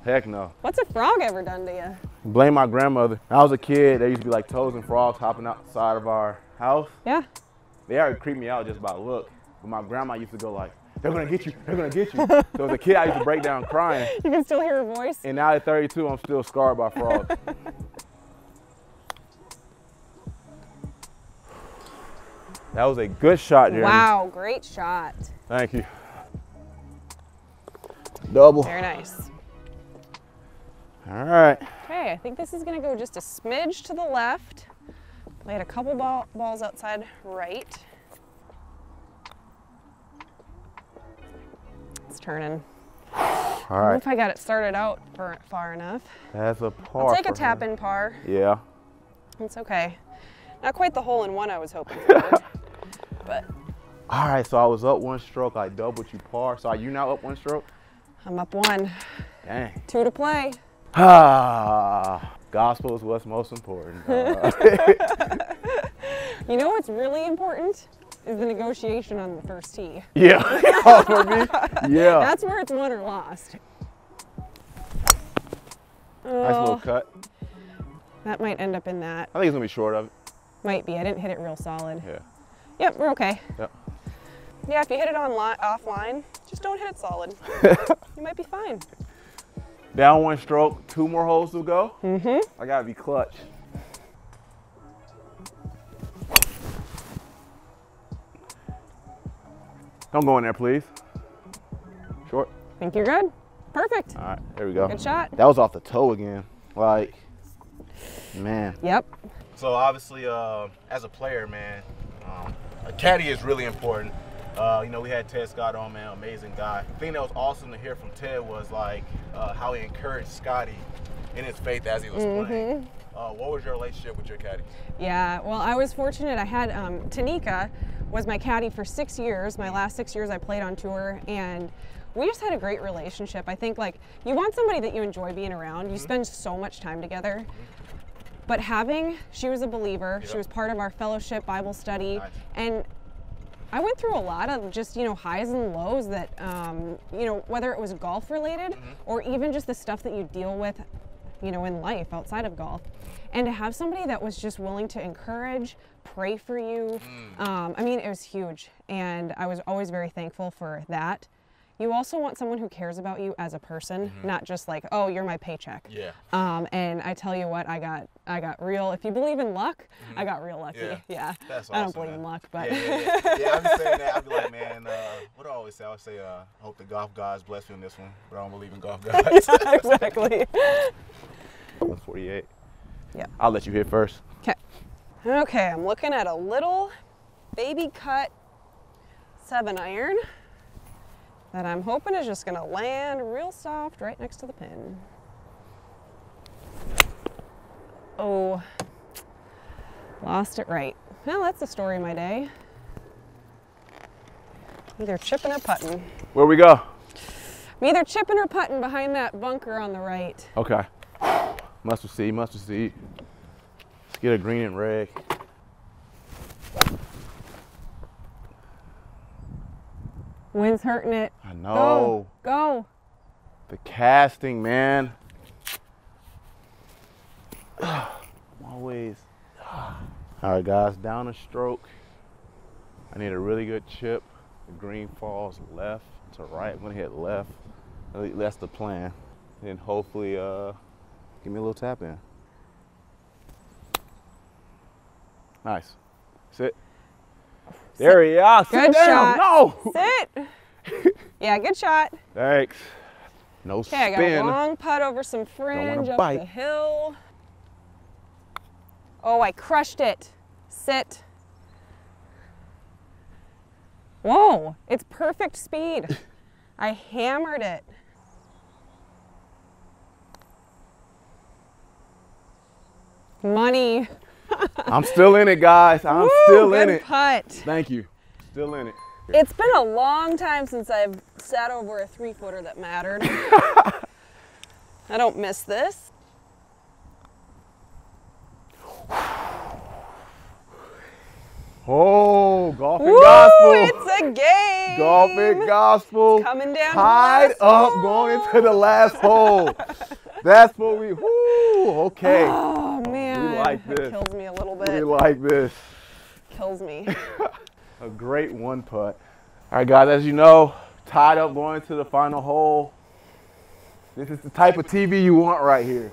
Heck no.
What's a frog ever done to you?
Blame my grandmother. When I was a kid, there used to be like toads and frogs hopping outside of our house.
Yeah.
They already creeped me out just by look. But my grandma used to go like, they're gonna get you, they're gonna get you. So as a kid, I used to break down crying.
You can still hear her voice?
And now at 32, I'm still scarred by frogs. That was a good shot, Jeremy.
Wow, great shot.
Thank you. Double.
Very nice.
All right.
Okay, I think this is gonna go just a smidge to the left. Played a couple balls outside right. It's turning.
All
I don't know
right.
if I got it started out far enough.
That's a par.
I'll take a
for
tap
her.
in par.
Yeah.
It's okay. Not quite the hole-in-one I was hoping for, but
All right, so I was up 1 stroke. I doubled you par. So are you now up 1 stroke?
I'm up 1.
Dang.
2 to play.
Ah, gospel is what's most important.
You know what's really important is the negotiation on the first tee.
Yeah. Oh, for me? Yeah.
That's where it's won or lost.
Nice little
Oh,
cut.
that might end up in that.
I think it's gonna be short of it.
Might be. I didn't hit it real solid.
Yeah.
Yep, we're okay.
Yep.
Yeah, if you hit it offline, just don't hit it solid. You might be fine.
Down 1 stroke, 2 more holes to go.
Mm-hmm.
I gotta be clutch. Don't go in there, please. Short.
Think you're good? Perfect.
All right, there we go.
Good shot.
That was off the toe again. Like, man.
Yep.
So obviously, as a player, man, a caddy is really important. You know, we had Ted Scott on, man, amazing guy. The thing that was awesome to hear from Ted was like how he encouraged Scotty in his faith as he was playing. What was your relationship with your caddy?
Yeah, well, I was fortunate. I had Taneka was my caddy for 6 years. My last 6 years I played on tour, and we just had a great relationship. I think like you want somebody that you enjoy being around. You spend so much time together. But she was a believer. She was part of our fellowship Bible study, and I went through a lot of just, you know, highs and lows that, you know, whether it was golf related or even just the stuff that you deal with, you know, in life outside of golf. And to have somebody that was just willing to encourage, pray for you, I mean, it was huge. And I was always very thankful for that. You also want someone who cares about you as a person, not just like, oh, you're my paycheck.
Yeah.
And I tell you what, I got real. If you believe in luck, I got real lucky. Yeah.
That's awesome,
I don't believe in luck, but
yeah, I've been saying that. I'd be like, man, what do I always say? I always say, I hope the golf gods bless you in this one, but I don't believe in golf gods.
yeah, exactly.
148.
Yeah.
I'll let you hit first.
Okay. Okay, I'm looking at a little baby cut 7-iron that I'm hoping is just gonna land real soft right next to the pin. Oh, lost it right. Well, that's the story of my day. Either chipping or putting.
Where we go?
I'm either chipping or putting behind that bunker on the right.
Okay. Mustard seed, mustard seed. Let's get a green and red.
Wind's hurting it.
I know.
Go.
The casting, man. Always. All right, guys, down a stroke.
I need a really good chip. The green falls left to right. I'm gonna hit left. That's the plan. And hopefully, give me a little tap in. Nice. Sit. There he is.
Good shot.
No.
Sit. Yeah, good shot.
Thanks. No spin.
Okay, I got a long putt over some fringe up the hill. Oh, I crushed it. Sit. Whoa, it's perfect speed. I hammered it. Money.
I'm still in it, guys. I'm still in it.
Good putt.
Thank you. Still in it.
It's been a long time since I've sat over a 3-footer that mattered. I don't miss this.
Oh, golfing gospel.
It's a game.
Golfing gospel.
It's coming down.
Tied up going into the last hole. That's what we, okay.
Oh, man.
We like this.
It kills me a little bit.
We like this.
Kills me.
A great one putt. All right, guys, as you know, tied up going to the final hole. This is the type of TV you want right here.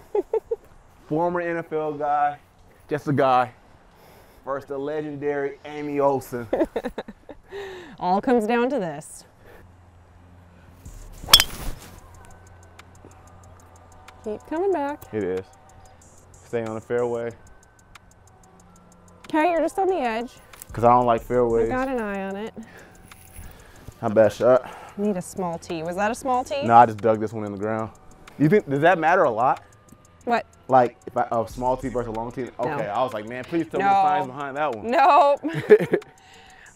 Former NFL guy, just a guy. First, the legendary Amy Olson.
All comes down to this. Keep coming back.
It is. Stay on the fairway.
Okay, you're just on the edge.
Because I don't like fairways.
I got an eye on it.
Not bad shot.
Need a small tee. Was that a small tee?
No, I just dug this one in the ground. You think, does that matter a lot?
What?
Like, if a small tee versus a long tee? Okay,
No.
I was like, man, please tell me the science behind that one.
Nope.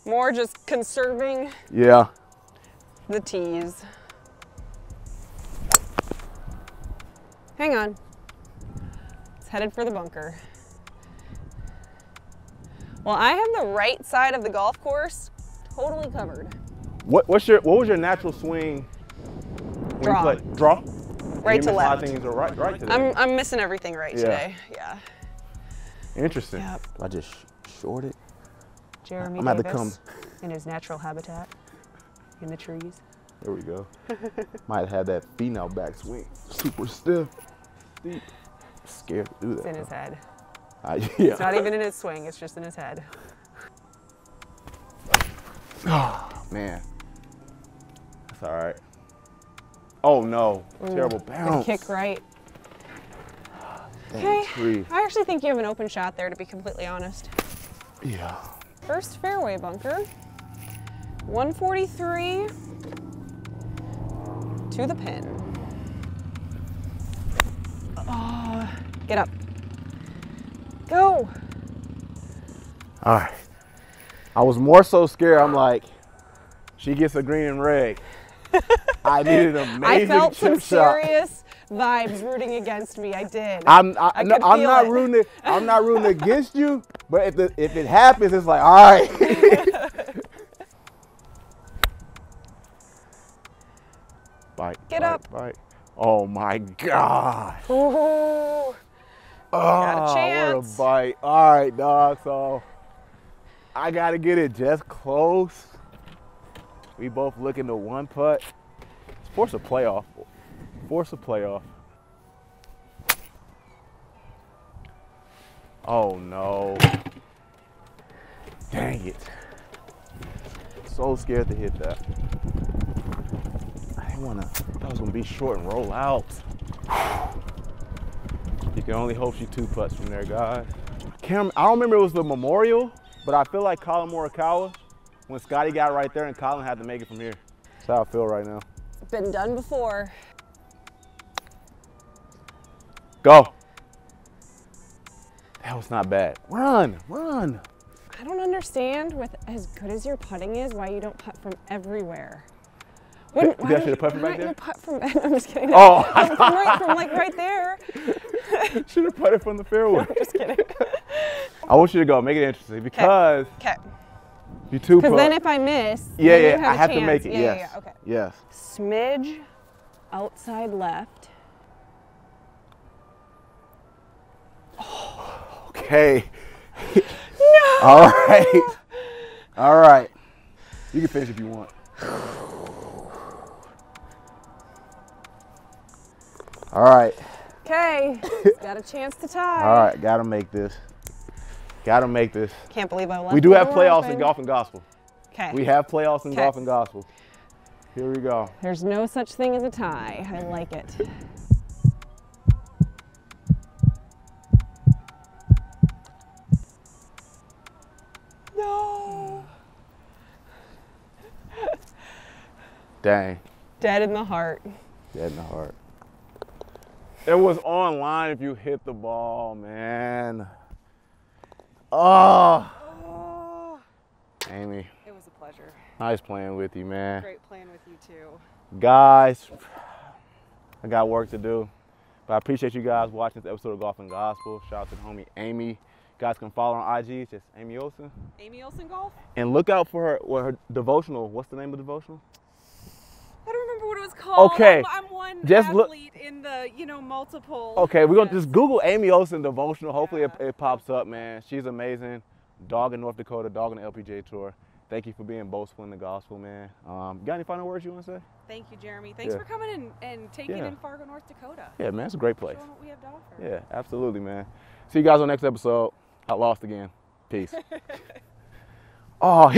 More just conserving
Yeah.
the tees. Hang on. It's headed for the bunker. Well, I have the right side of the golf course totally covered.
What was your natural swing when
Draw.
you played? Draw?
Right to
A lot of
left.
things are right today.
I'm missing everything right today. Yeah.
Interesting.
Yep.
I just shorted.
Jeremy
I'm about to
Davis
come.
in his natural habitat in the trees.
There we go. Might have had that female backswing. Super stiff. Deep. Scared to do that.
It's in his head.
Yeah.
It's not even in his swing, it's just in his head.
Oh, man. That's all right. Oh, no. Terrible bounce.
Good kick right.
Dang tree.
I actually think you have an open shot there, to be completely honest.
Yeah.
First fairway bunker. 143 to the pin. Oh, get up. Go.
All right. I was more so scared. I'm like, she gets a green and red. I needed an amazing
I felt some
chip shot.
serious vibes rooting against me. I did.
I'm
I
not
could feel it.
I'm not rooting against you, but if it happens, it's like, all right. Bite.
Get
bite,
up.
Bite. Oh my gosh.
Ooh.
Oh,
Got a chance.
what a bite. All right, dog. So I got to get it just close. We both looking to one putt. Let's force a playoff. Force a playoff. Oh no. Dang it. So scared to hit that. I didn't want to, I was going to be short and roll out. You can only hope she two putts from there, guys. I don't remember it was the Memorial, but I feel like Colin Morikawa, when Scotty got right there and Colin had to make it from here. That's how I feel right now.
Been done before.
Go. That was not bad. Run, run.
I don't understand, with as good as your putting is, why you don't putt from everywhere.
Did I should have putt from back there?
You putt from, I'm just kidding.
Oh.
from like right there.
Should have putted from the fairway.
I'm just kidding.
I want you to go. Make it interesting because
Okay.
you two
Because
putt.
then if I miss,
Yeah,
then you
yeah, I
a
have to
chance.
make it.
Yeah,
Yes.
yeah, yeah. Okay.
Yes.
Smidge outside left.
Okay.
No.
All right.
All right. You can finish if you want. All right.
Okay, got a chance to tie.
All right, gotta make this. Gotta make this.
Can't believe I left.
We do have
the
playoffs
door
in golf and gospel.
Okay.
We have playoffs in
Okay.
golf and gospel. Here we go.
There's no such thing as a tie. I like it. No.
Dang.
Dead in the heart.
Dead in the heart. It was online if you hit the ball, man. Oh. Amy,
It was a pleasure.
nice playing with you, man.
Great playing with you too.
Guys, I got work to do, but I appreciate you guys watching this episode of Golf and Gospel. Shout out to the homie Amy. You guys can follow her on IG, it's just Amy Olson.
Amy Olson Golf?
And look out for her devotional. What's the name of the devotional?
I don't remember what it was called.
Okay.
I'm one
Just
athlete in the, multiple.
Okay, we're gonna just Google Amy Olson devotional. Hopefully it pops up, man. She's amazing. Dog in North Dakota, dog in the LPGA Tour. Thank you for being boastful in the gospel, man. Got any final words you want to say?
Thank you, Jeremy. Thanks for coming and taking in Fargo, North Dakota.
Yeah, man, it's a great place.
Showing what we have to offer.
Yeah, absolutely, man. See you guys on the next episode. I lost again. Peace. Oh,